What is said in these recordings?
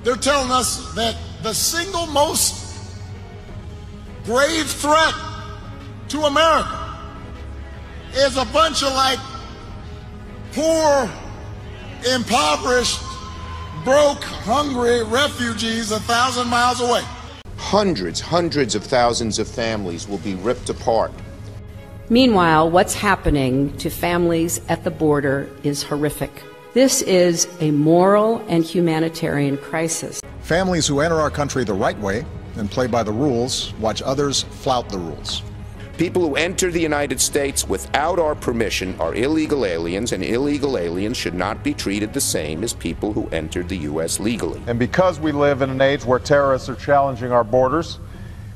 They're telling us that the single most grave threat to America is a bunch of poor, impoverished, broke, hungry refugees 1,000 miles away. Hundreds of thousands of families will be ripped apart. Meanwhile, what's happening to families at the border is horrific. This is a moral and humanitarian crisis. Families who enter our country the right way and play by the rules watch others flout the rules. People who enter the United States without our permission are illegal aliens, and illegal aliens should not be treated the same as people who entered the U.S. legally. And because we live in an age where terrorists are challenging our borders,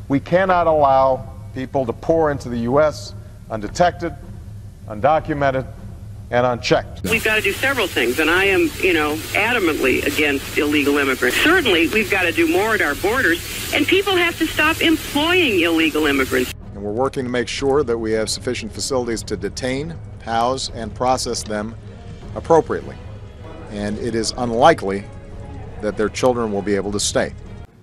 we cannot allow people to pour into the U.S. undetected, undocumented, and unchecked. We've got to do several things, and I am, adamantly against illegal immigrants. Certainly, we've got to do more at our borders, and people have to stop employing illegal immigrants. And we're working to make sure that we have sufficient facilities to detain, house, and process them appropriately. And it is unlikely that their children will be able to stay.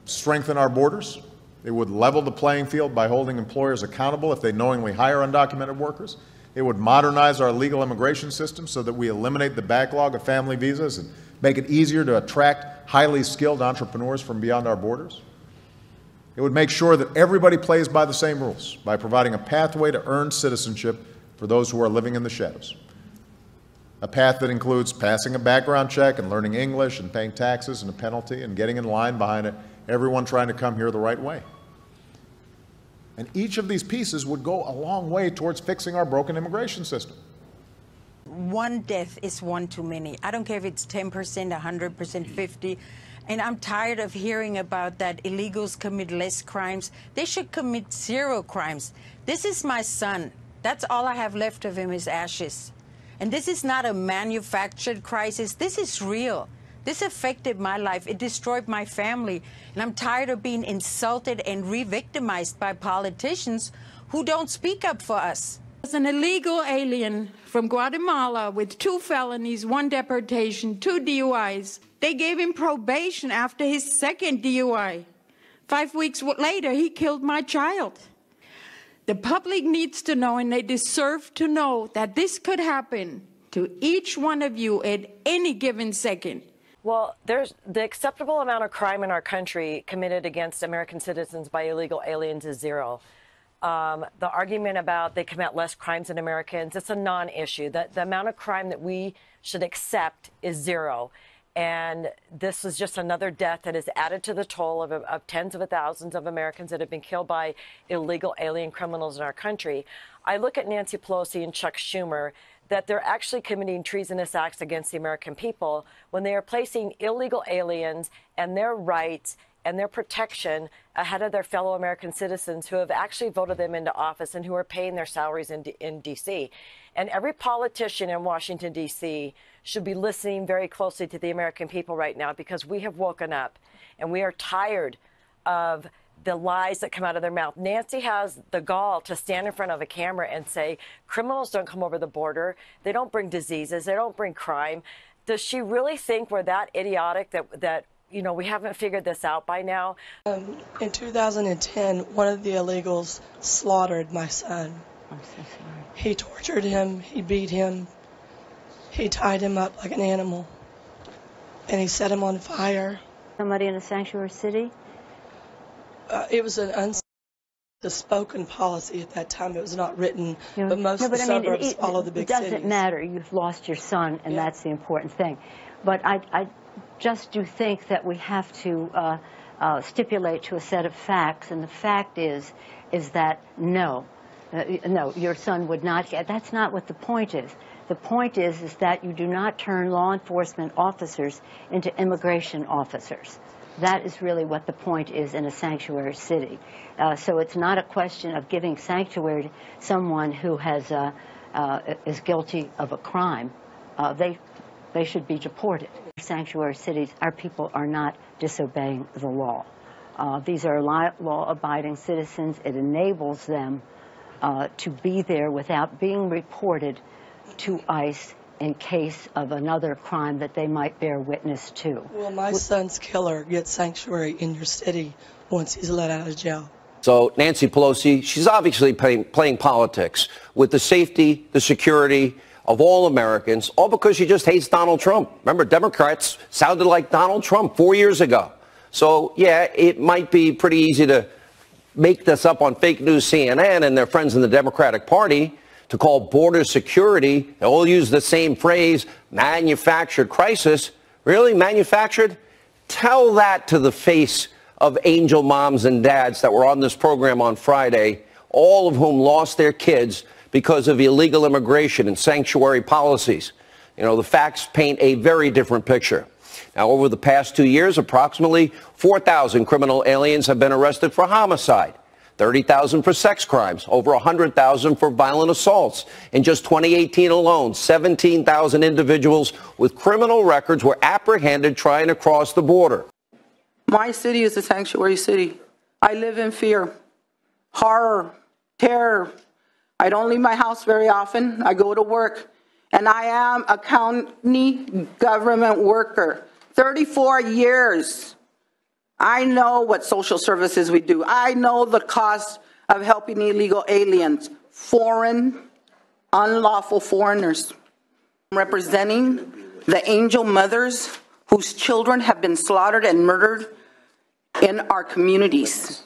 Strengthen our borders. It would level the playing field by holding employers accountable if they knowingly hire undocumented workers. It would modernize our legal immigration system so that we eliminate the backlog of family visas and make it easier to attract highly skilled entrepreneurs from beyond our borders. It would make sure that everybody plays by the same rules by providing a pathway to earn citizenship for those who are living in the shadows. A path that includes passing a background check and learning English and paying taxes and a penalty and getting in line behind it, everyone trying to come here the right way. And each of these pieces would go a long way towards fixing our broken immigration system. One death is one too many. I don't care if it's 10%, 100%, 50%. And I'm tired of hearing about that illegals commit less crimes. They should commit 0 crimes. This is my son. That's all I have left of him is ashes. And this is not a manufactured crisis. This is real. This affected my life. It destroyed my family. And I'm tired of being insulted and re-victimized by politicians who don't speak up for us. As an illegal alien from Guatemala with 2 felonies, 1 deportation, 2 DUIs, they gave him probation after his 2nd DUI. 5 weeks later, he killed my child. The public needs to know, and they deserve to know, that this could happen to each one of you at any given second. Well, there's the acceptable amount of crime in our country committed against American citizens by illegal aliens is 0. The argument about they commit less crimes than Americans, it's a non-issue. The amount of crime that we should accept is 0. And this is just another death that is added to the toll of tens of thousands of Americans that have been killed by illegal alien criminals in our country. I look at Nancy Pelosi and Chuck Schumer, that they're actually committing treasonous acts against the American people when they are placing illegal aliens and their rights and their protection ahead of their fellow American citizens who have actually voted them into office and who are paying their salaries in D.C. And every politician in Washington, D.C. should be listening very closely to the American people right now, because we have woken up and we are tired of the lies that come out of their mouth. Nancy has the gall to stand in front of a camera and say criminals don't come over the border, they don't bring diseases, they don't bring crime. Does she really think we're that idiotic that we haven't figured this out by now? In 2010, one of the illegals slaughtered my son. I'm so sorry. He tortured him, he beat him, he tied him up like an animal, and he set him on fire. Somebody in a sanctuary city? It was an unspoken policy at that time. It was not written, but most of the suburbs follow the big cities. It doesn't matter. You've lost your son, and that's the important thing. But I just do think that we have to stipulate to a set of facts, and the fact is that no, your son would not get. That's not what the point is. The point is that you do not turn law enforcement officers into immigration officers. That is really what the point is in a sanctuary city. So it's not a question of giving sanctuary to someone who is guilty of a crime. They should be deported. Sanctuary cities, our people are not disobeying the law. These are law-abiding citizens. It enables them to be there without being reported to ICE in case of another crime that they might bear witness to. Will my son's killer get sanctuary in your city once he's let out of jail? So Nancy Pelosi, she's obviously playing politics with the safety, the security of all Americans, all because she just hates Donald Trump. Remember, Democrats sounded like Donald Trump 4 years ago. So, yeah, it might be pretty easy to make this up on fake news CNN and their friends in the Democratic Party to call border security. They all use the same phrase, manufactured crisis. Really, manufactured? Tell that to the face of angel moms and dads that were on this program on Friday, all of whom lost their kids because of illegal immigration and sanctuary policies. You know, the facts paint a very different picture. Now, over the past 2 years, approximately 4,000 criminal aliens have been arrested for homicide, 30,000 for sex crimes, over 100,000 for violent assaults. In just 2018 alone, 17,000 individuals with criminal records were apprehended trying to cross the border. My city is a sanctuary city. I live in fear, horror, terror. I don't leave my house very often. I go to work, and I am a county government worker. 34 years. I know what social services we do. I know the cost of helping illegal aliens, foreign, unlawful foreigners. I'm representing the angel mothers whose children have been slaughtered and murdered in our communities,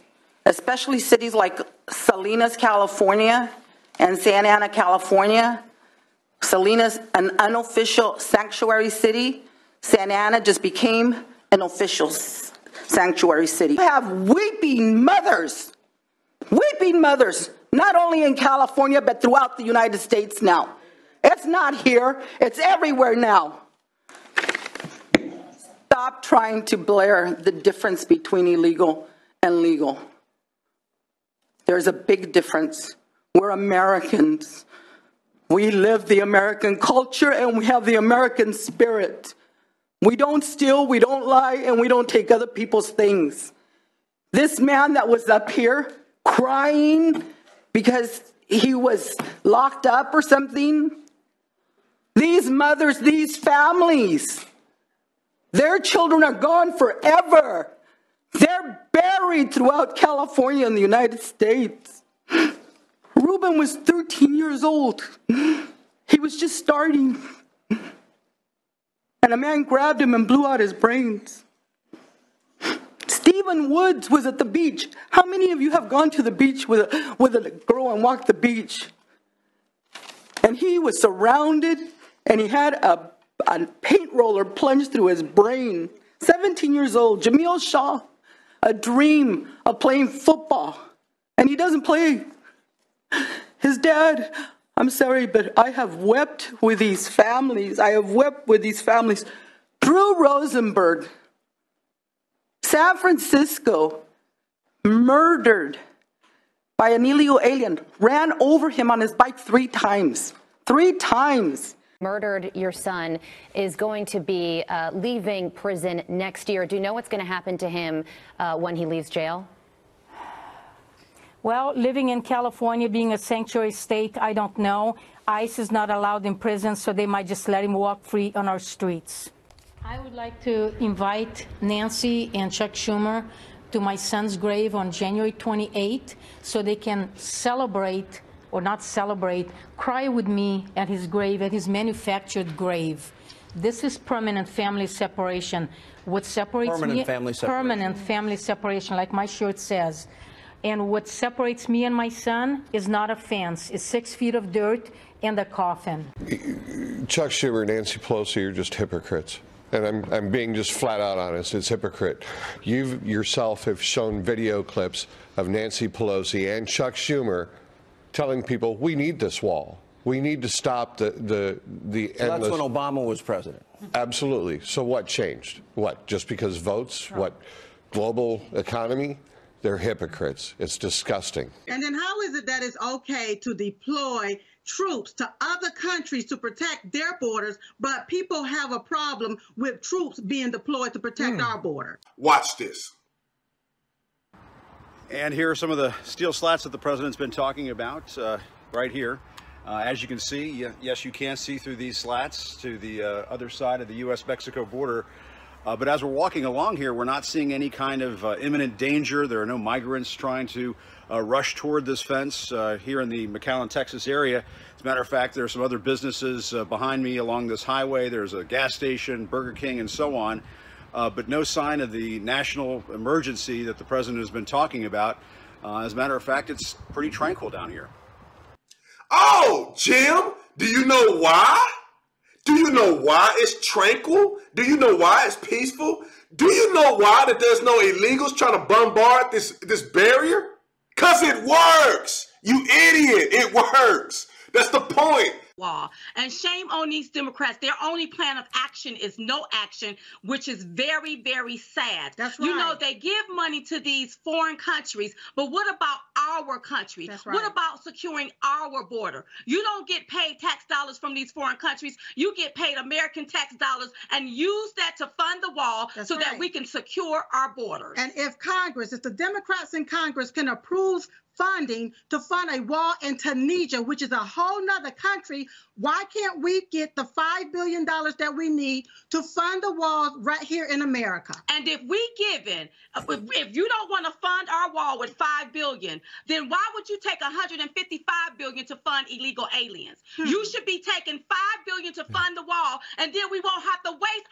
especially cities like Salinas, California, and Santa Ana, California. Salinas, an unofficial sanctuary city. Santa Ana just became an official sanctuary city. We have weeping mothers, not only in California, but throughout the United States now. It's not here, it's everywhere now. Stop trying to blare the difference between illegal and legal. There's a big difference. We're Americans. We live the American culture and we have the American spirit. We don't steal, we don't lie, and we don't take other people's things. This man that was up here crying because he was locked up or something, these mothers, these families, their children are gone forever. They're buried throughout California and the United States. Ruben was 13 years old. He was just starting. And a man grabbed him and blew out his brains. Stephen Woods was at the beach. How many of you have gone to the beach with a girl and walked the beach? And he was surrounded, and he had a paint roller plunged through his brain. 17 years old, Jamil Shaw, a dream of playing football. And he doesn't play. His dad, I'm sorry, but I have wept with these families. I have wept with these families. Drew Rosenberg, San Francisco, murdered by an illegal alien, ran over him on his bike 3 times. 3 times. Murdered your son is going to be leaving prison next year. Do you know what's going to happen to him when he leaves jail? Well, living in California, being a sanctuary state, I don't know. ICE is not allowed in prison, so they might just let him walk free on our streets. I would like to invite Nancy and Chuck Schumer to my son's grave on January 28th so they can celebrate, or not celebrate, cry with me at his grave, at his manufactured grave. This is permanent family separation. What separates Permanent family separation. Permanent family separation, like my shirt says. And what separates me and my son is not a fence. It's 6 feet of dirt and a coffin. Chuck Schumer, Nancy Pelosi are just hypocrites. And I'm being just flat out honest. It's hypocrite. You yourself have shown video clips of Nancy Pelosi and Chuck Schumer telling people, we need this wall. We need to stop the endless. So that's when Obama was president. Absolutely. So what changed? What? Just because votes? What? Global economy? They're hypocrites. It's disgusting. And then how is it that it's okay to deploy troops to other countries to protect their borders, but people have a problem with troops being deployed to protect our border? Watch this. And here are some of the steel slats that the president's been talking about right here. As you can see, yes, you can see through these slats to the other side of the U.S.-Mexico border. But as we're walking along here, we're not seeing any kind of imminent danger. There are no migrants trying to rush toward this fence here in the McAllen, Texas area. As a matter of fact, there are some other businesses behind me along this highway. There's a gas station, Burger King, and so on. But no sign of the national emergency that the president has been talking about. As a matter of fact, it's pretty tranquil down here. Oh, Jim, do you know why? Do you know why it's tranquil? Do you know why it's peaceful? Do you know why that there's no illegals trying to bombard this barrier? Because it works, you idiot, it works. That's the point. Law. And shame on these Democrats. Their only plan of action is no action, which is very, very sad. That's right. You know, they give money to these foreign countries, but what about our country? That's right. What about securing our border? You don't get paid tax dollars from these foreign countries. You get paid American tax dollars and use that to fund the wall so that we can secure our borders. And if the Democrats in Congress can approve funding to fund a wall in Tunisia, which is a whole nother country, why can't we get the $5 billion that we need to fund the walls right here in America? And if we give in, if you don't want to fund our wall with $5 billion, then why would you take $155 billion to fund illegal aliens? You should be taking $5 billion to fund the wall, and then we won't have to waste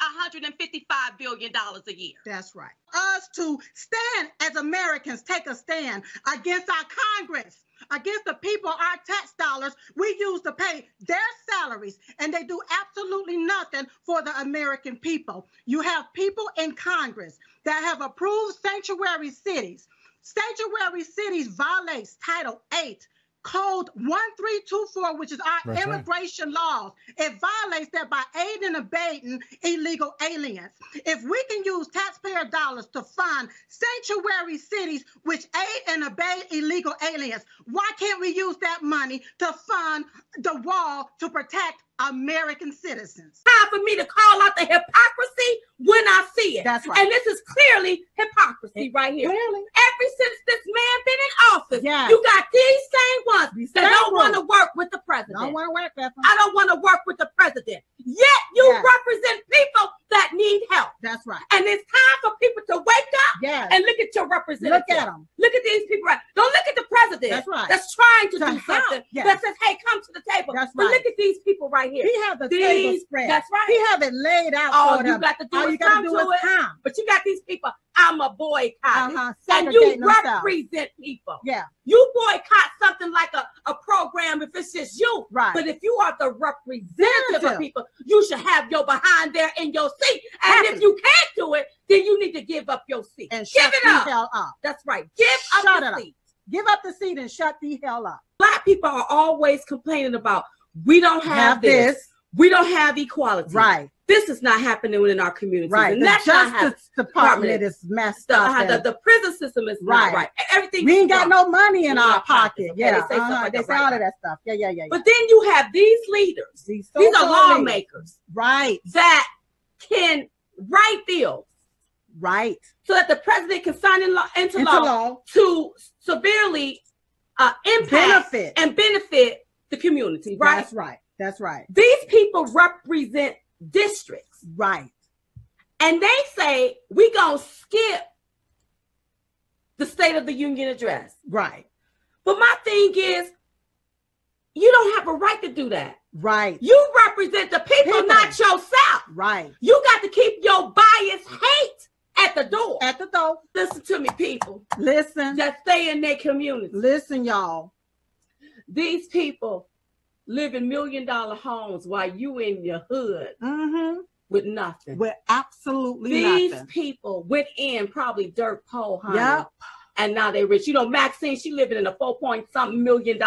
$155 billion a year. That's right. Us to stand as Americans, take a stand against our Congress, against the people, our tax dollars we use to pay their salaries, and they do absolutely nothing for the American people. You have people in Congress that have approved sanctuary cities. Sanctuary cities violates Title 8, Code 1324, which is our immigration laws. It violates that by aiding and abetting illegal aliens. If we can use taxpayer dollars to fund sanctuary cities which aid and abet illegal aliens, why can't we use that money to fund the wall to protect American citizens? Time for me to call out the hypocrisy when I see it. That's right. And this is clearly hypocrisy right here. Clearly. Ever since this man been in office, you got these same ones that don't want to work with the president. Don't want to work with him. I don't want to work with the president. Yet you represent people that need help. That's right. And it's time for people to wake up and look at your representatives. Look at them. Look at these people. Don't look at the president. That's right. That's trying to do something. That says, hey, come to the table. That's but right. look at these people right here. He have the table spread. That's right. He have it laid out All for you them. got to do All is you got come to do to is it. come. But you got these people, I'm a boycott. And you Segregating themselves. represent people. Yeah. You boycott something like a program if it's just you. Right. But if you are the representative of people, you should have your behind there in your seat. And if you can't do it, then you need to give up your seat. And give shut it the up. hell up. That's right. Give up the seat. Give up the seat and shut the hell up. Black people are always complaining about, we don't have this. We don't have equality. Right. This is not happening within our communities. Right. And The that's not Justice Department is messed up. The prison system is not right. Everything. We ain't got no money in our pocket. Okay? Yeah. They say, stuff like they that, say all of that stuff. Yeah. But then you have these leaders. These are lawmakers. Right. That can write bills. Right. So that the president can sign into law to severely impact and benefit the community. Right. That's right. That's right. These people represent districts. Right. And they say, we gonna skip the State of the Union address. Right. But my thing is, you don't have a right to do that. Right. You represent the people, not yourself. Right. You got to keep your biased hate at the door. At the door. Listen to me, people. Listen. That stay in their community. Listen, y'all. These people live in $1 million homes while you in your hood with nothing. With absolutely nothing. These people went in probably dirt poor, honey. Yep. And now they're rich. You know, Maxine, she living in a $4-point-something million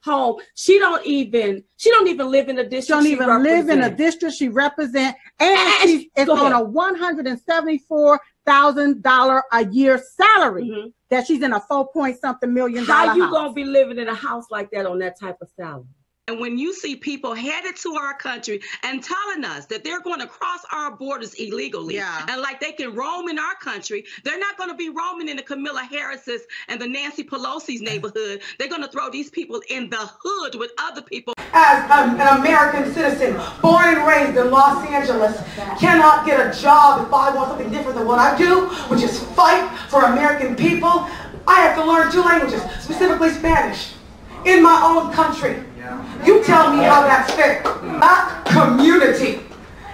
home. She don't even live in the district. She don't even live in a district she represents, and she is on a $174,000 a year salary. That she's in a $4-point-something million house. How you gonna be living in a house like that on that type of salary? And when you see people headed to our country and telling us that they're going to cross our borders illegally, and like they can roam in our country, they're not going to be roaming in the Kamala Harris's and the Nancy Pelosi's neighborhood. They're going to throw these people in the hood with other people. As an American citizen, born and raised in Los Angeles, cannot get a job if I want something different than what I do, which is fight for American people. I have to learn 2 languages, specifically Spanish, in my own country. You tell me how that's fair. That community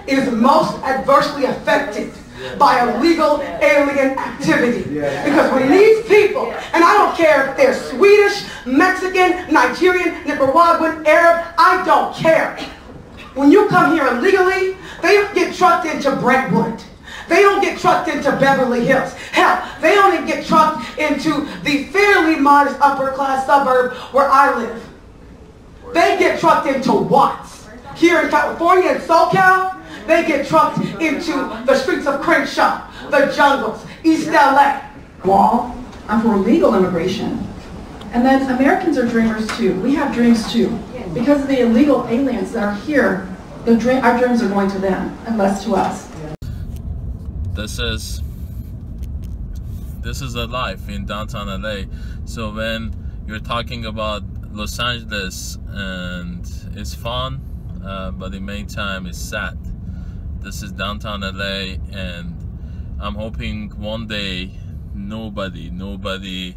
is most adversely affected by illegal alien activity. Because when these people, and I don't care if they're Swedish, Mexican, Nigerian, Nicaraguan, Arab, I don't care. When you come here illegally, they don't get trucked into Brentwood. They don't get trucked into Beverly Hills. Hell, they only get trucked into the fairly modest upper class suburb where I live. They get trucked into Watts. Here in California and SoCal, they get trucked into the streets of Crenshaw, the jungles, East LA. Wall, I'm for legal immigration. And then Americans are dreamers too. We have dreams too. Because of the illegal aliens that are here, our dreams are going to them and less to us. This is the life in downtown LA. So when you're talking about Los Angeles and it's fun, but in the meantime it's sad. This is downtown LA, and I'm hoping one day nobody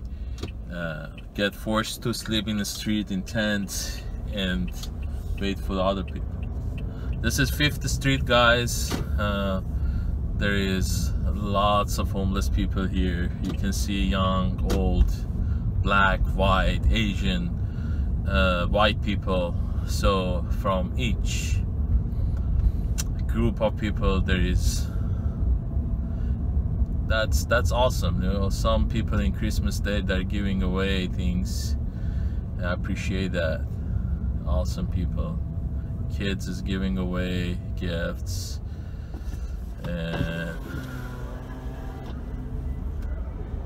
get forced to sleep in the street in tents and wait for the other people. This is 5th Street, guys. There is lots of homeless people here. You can see young, old, black, white, Asian, white people. So from each group of people there is, that's awesome. You know, some people in Christmas Day they're giving away things. I appreciate that. Awesome people. Kids is giving away gifts, and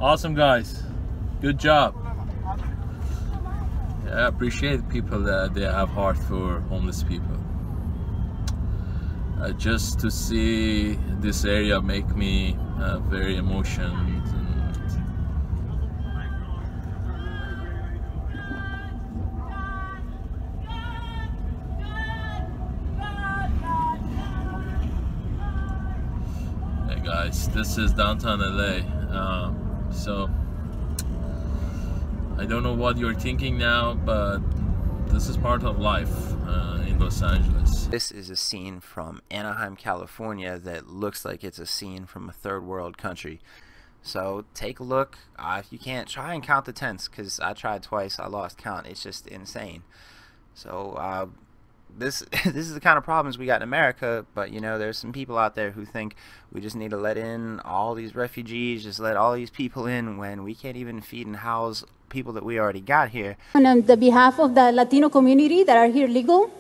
awesome guys, good job. I appreciate people that they have heart for homeless people. Just to see this area make me very emotional. Hey guys, this is downtown LA. So I don't know what you're thinking now, but this is part of life in Los Angeles. This is a scene from Anaheim, California that looks like it's a scene from a third world country. So take a look. If you can't, try and count the tents, because I tried twice, I lost count. It's just insane. So this is the kind of problems we got in America, but you know, there's some people out there who think we just need to let in all these refugees, just let all these people in, when we can't even feed and house people that we already got here. And on the behalf of the Latino community that are here legal,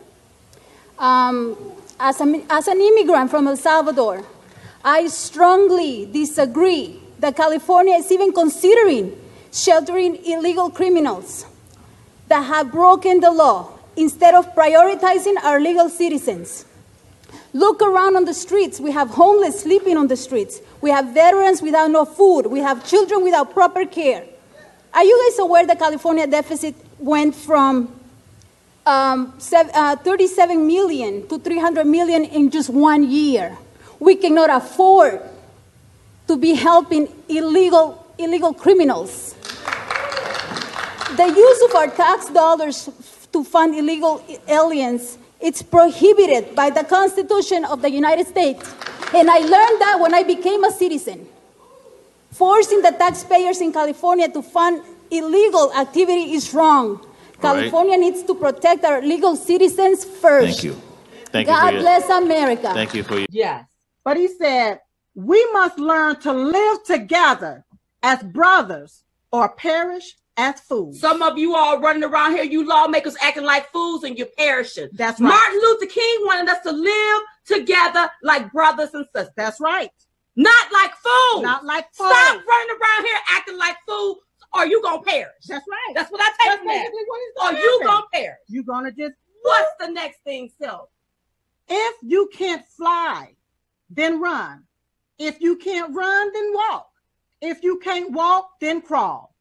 as an immigrant from El Salvador, I strongly disagree that California is even considering sheltering illegal criminals that have broken the law instead of prioritizing our legal citizens. Look around on the streets. We have homeless sleeping on the streets. We have veterans without no food. We have children without proper care. Are you guys aware the California deficit went from 37 million to 300 million in just 1 year? We cannot afford to be helping illegal criminals. The use of our tax dollars to fund illegal aliens, it's prohibited by the Constitution of the United States. And I learned that when I became a citizen. Forcing the taxpayers in California to fund illegal activity is wrong. California needs to protect our legal citizens first. Thank you. God bless America. Thank you for your... Yes. But he said, we must learn to live together as brothers or perish as fools. Some of you all running around here, you lawmakers acting like fools, and you're perishing. That's right. Martin Luther King wanted us to live together like brothers and sisters. That's right. Not like fools. Not like fools. Stop running around here acting like fools, or you gonna perish. That's right. That's what I take from that. Or you gonna perish. You're gonna just What's the next thing, Sylv? If you can't fly, then run. If you can't run, then walk. If you can't walk, then crawl.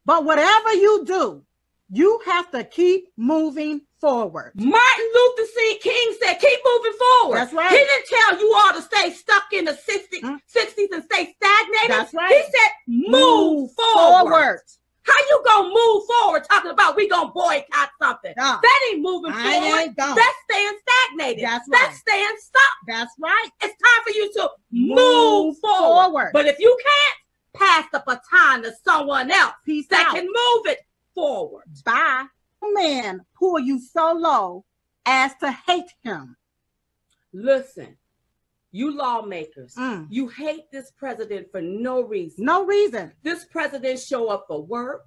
But whatever you do, you have to keep moving forward. Martin Luther King said, keep moving forward. That's right. He didn't tell you all to stay stuck in the 60s and stay stagnated. That's right. He said, move forward. How you gonna move forward talking about we gonna boycott something? That ain't moving forward. That's staying stagnated. That's right. That's staying stuck. That's right. It's time for you to move forward. But if you can't, pass the baton to someone else that can move it forward. Bye. Man pull you so low as to hate him. Listen, you lawmakers, you hate this president for no reason. No reason. This president show up for work.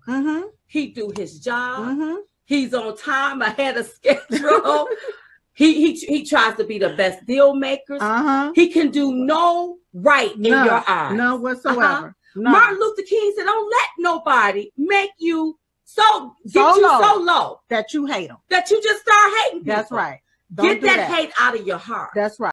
He do his job. He's on time, ahead of schedule. he tries to be the best deal makers. He can do no right in your eyes. None whatsoever. Martin Luther King said, don't let nobody make you so low that you hate them. That you just start hating people. That's right. Get that hate out of your heart. That's right.